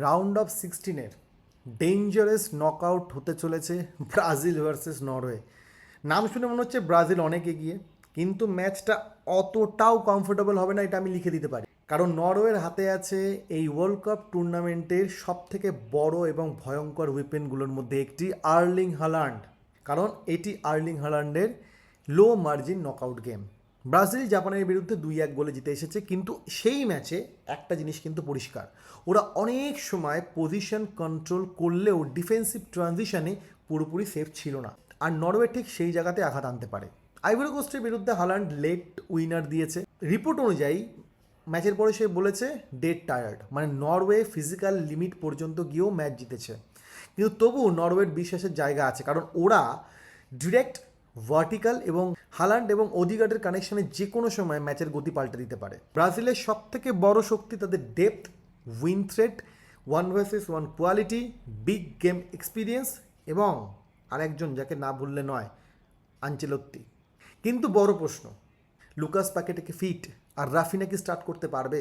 Round of 16-এর dangerous knockout হতে চলেছে Brazil versus Norway. নাম শুনে মনে হচ্ছে ব্রাজিল অনেক এগিয়ে, কিন্তু ম্যাচটা অতটাও কমফোর্টেবল হবে না, এটা আমি লিখে দিতে পারি। কারণ নরওয়ের হাতে আছে এই ওয়ার্ল্ড কাপ টুর্নামেন্টের সবথেকে বড় এবং ভয়ঙ্কর উইপেনগুলোর মধ্যে একটি, আর্লিং হালান্ড। কারণ এটি আর্লিং হালান্ডের লো মার্জিন নকআউট গেম। ব্রাজিল জাপানের বিরুদ্ধে 2-1 গোলে জিতে এসেছে, কিন্তু সেই ম্যাচে একটা জিনিস কিন্তু পরিষ্কার, ওরা অনেক সময় পজিশন কন্ট্রোল করলেও ডিফেন্সিভ ট্রানজিশনে পুরোপুরি সেফ ছিল না। আর নরওয়ে ঠিক সেই জায়গাতে আঘাত আনতে পারে। আইভরি কোস্টের বিরুদ্ধে হালান্ড লেট উইনার দিয়েছে। রিপোর্ট অনুযায়ী ম্যাচের পরে সে বলেছে ডেড টায়ার্ড, মানে নরওয়ে ফিজিক্যাল লিমিট পর্যন্ত গিয়েও ম্যাচ জিতেছে। কিন্তু তবুও নরওয়ের বিশ্বাসের জায়গা আছে, কারণ ওরা ডিরেক্ট ভার্টিক্যাল এবং হালান্ড এবং ওদিগার্ডের কানেকশনে যে কোনো সময় ম্যাচের গতি পাল্টে দিতে পারে। ব্রাজিলের সব থেকে বড় শক্তি তাদের depth, win threat, 1 versus 1 quality, big game experience এবং আরেকজন যাকে না ভুললে নয়, আনচেলত্তি। কিন্তু বড় প্রশ্ন, লুকাস পাকেটে কি ফিট? আর রাফিনা কি স্টার্ট করতে পারবে?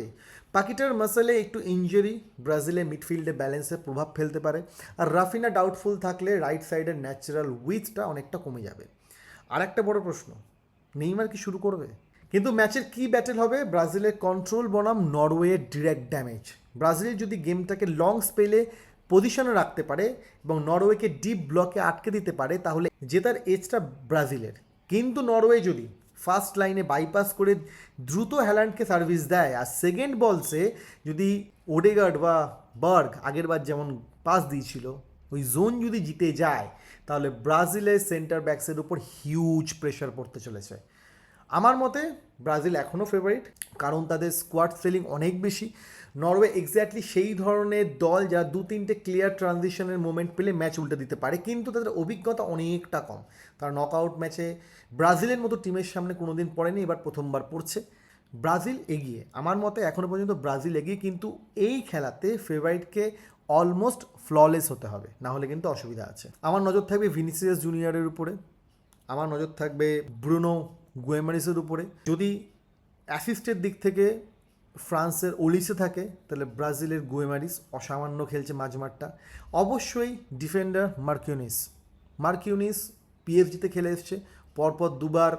পাকিটার মাসেলে একটু ইনজুরি ব্রাজিলের মিডফিল্ডে ব্যালেন্সে প্রভাব ফেলতে পারে। আর রাফিনা ডাউটফুল থাকলে রাইট সাইডের ন্যাচারাল উইথটা অনেকটা কমে যাবে। আর একটা বড় প্রশ্ন, নেইমার কি শুরু করবে? কিন্তু ম্যাচের কি ব্যাটেল হবে, ব্রাজিলের কন্ট্রোল বনাম নরওয়ের ডিরেক্ট ড্যামেজ। ব্রাজিল যদি গেমটাকে লং স্পেলে পজিশনে রাখতে পারে এবং নরওয়েকে ডিপ ব্লকে আটকে দিতে পারে, তাহলে জেতার এজটা ব্রাজিলের। কিন্তু নরওয়ে যদি ফার্স্ট লাইনে বাইপাস করে দ্রুত হ্যালান্ডকে সার্ভিস দেয় আর সেকেন্ড বলসে যদি ওডেগার্ড বা বার্গ আগেরবার যেমন পাস দিয়েছিল ওই জোন যদি জিতে যায়, তাহলে ব্রাজিলের সেন্টার ব্যাকসের উপর হিউজ প্রেশার পড়তে চলেছে। আমার মতে ব্রাজিল এখনও ফেভারিট, কারণ তাদের স্কোয়াড সেলিং অনেক বেশি। নরওয়ে এক্স্যাক্টলি সেই ধরনের দল যা 2-3টে ক্লিয়ার ট্রানজিশনের মোমেন্ট পেলে ম্যাচ উল্টে দিতে পারে, কিন্তু তাদের অভিজ্ঞতা অনেকটা কম। তারা নকআউট ম্যাচে ব্রাজিলের মতো টিমের সামনে কোনোদিন পড়েনি, এবার প্রথমবার পড়ছে। ব্রাজিল এগিয়ে, আমার মতে এখনও পর্যন্ত ব্রাজিল এগিয়ে, কিন্তু এই খেলাতে ফেভারিটকে অলমোস্ট ফ্ললেস হতে হবে, না হলে কিন্তু অসুবিধা আছে। আমার নজর থাকবে ভিনিসিয়াস জুনিয়রের উপরে, আমার নজর থাকবে ব্রুনো গুয়েমারিসের উপরে। যদি অ্যাসিস্টের দিক থেকে ফ্রান্সের ওলিসে থাকে, তাহলে ব্রাজিলের গুয়েমারিস অসামান্য খেলছে মাঝমাঠটা। অবশ্যই ডিফেন্ডার মার্কিউনিস পিএসজিতে খেলে এসছে, পরপর দুবার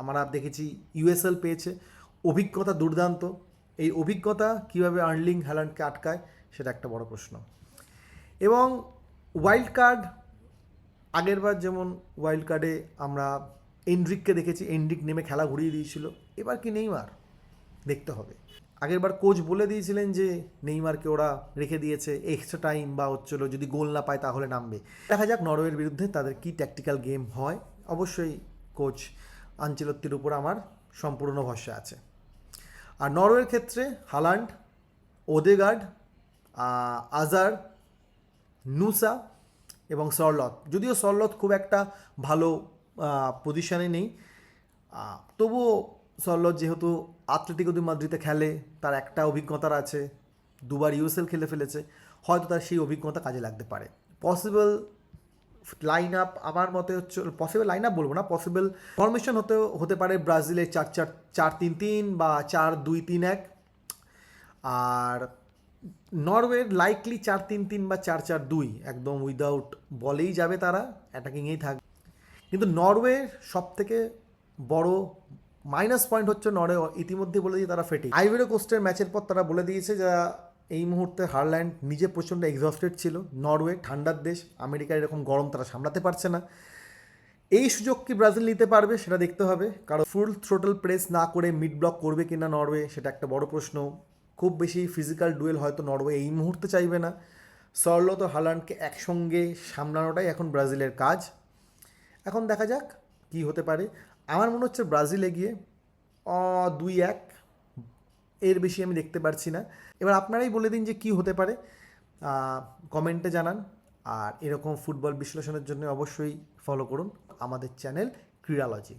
আমরা দেখেছি ইউএসএল পেয়েছে, অভিজ্ঞতা দুর্দান্ত। এই অভিজ্ঞতা কীভাবে আর্লিং হ্যালান্ডকে আটকায়, সেটা একটা বড় প্রশ্ন। এবং ওয়াইল্ড কার্ড, আগেরবার যেমন ওয়াইল্ড কার্ডে আমরা এন্ড্রিককে দেখেছি, এন্ড্রিক নেমে খেলা ঘুরিয়ে দিয়েছিল, এবার কি নেইমার? দেখতে হবে। আগেরবার কোচ বলে দিয়েছিলেন যে নেইমারকে ওরা রেখে দিয়েছে, এক্সট্রা টাইম বা হচ্ছিল যদি গোল না পায় তাহলে নামবে। দেখা যাক নরওয়ের বিরুদ্ধে তাদের কি ট্যাকটিক্যাল গেম হয়। অবশ্যই কোচ আনচেলত্তির উপর আমার সম্পূর্ণ ভরসা আছে। আর নরওয়ের ক্ষেত্রে হালান্ড, ওদেগার্ড, আজার, নুসা এবং সরলথ। যদিও সরলথ খুব একটা ভালো পজিশানে নেই, তবুও সরলথ যেহেতু আতলেতিকো দি মাদ্রিদে খেলে, তার একটা অভিজ্ঞতার আছে, দুবার ইউএসএল খেলে ফেলেছে, হয়তো তার সেই অভিজ্ঞতা কাজে লাগতে পারে। পসিবল লাইন আপ আমার মতে হচ্ছে, পসিবল লাইন আপ বলবো না, পসিবল ফরমেশন হতে পারে ব্রাজিলের 4-4-3 বা 4-2-3-1। আর নরওয়ের লাইকলি 4-3-3 বা 4-4-2, একদম উইদাউট বলেই যাবে, তারা অ্যাটাকিংয়েই থাকবে। কিন্তু নরওয়ের সব থেকে বড় মাইনাস পয়েন্ট হচ্ছে নরওয়ে ইতিমধ্যে বলে দিয়ে তারা ফেটে। আইভরি কোস্টের ম্যাচের পর তারা বলে দিয়েছে যা এই মুহূর্তে হারল্যান্ড নিজে প্রচণ্ড এক্সস্টেড ছিল। নরওয়ে ঠান্ডার দেশ, আমেরিকার এরকম গরম তারা সামলাতে পারছে না। এই সুযোগ কি ব্রাজিল নিতে পারবে সেটা দেখতে হবে, কারণ ফুল থ্রোটল প্রেস না করে মিড ব্লক করবে কিনা নরওয়ে, সেটা একটা বড় প্রশ্ন। খুব বেশি ফিজিক্যাল ডুয়েল হয়তো নরওয়ে এই মুহূর্তে চাইবে না। সরলথ ও হালান্ডকে একসঙ্গে সামলানোটাই এখন ব্রাজিলের কাজ। এখন দেখা যাক কি হতে পারে। আমার মনে হচ্ছে ব্রাজিল এগিয়ে 2-1, এর বেশি আমি দেখতে পারছি না। এবার আপনারাই বলে দিন যে কি হতে পারে, কমেন্টে জানান। আর এরকম ফুটবল বিশ্লেষণের জন্য অবশ্যই ফলো করুন আমাদের চ্যানেল ক্রীড়ালজি।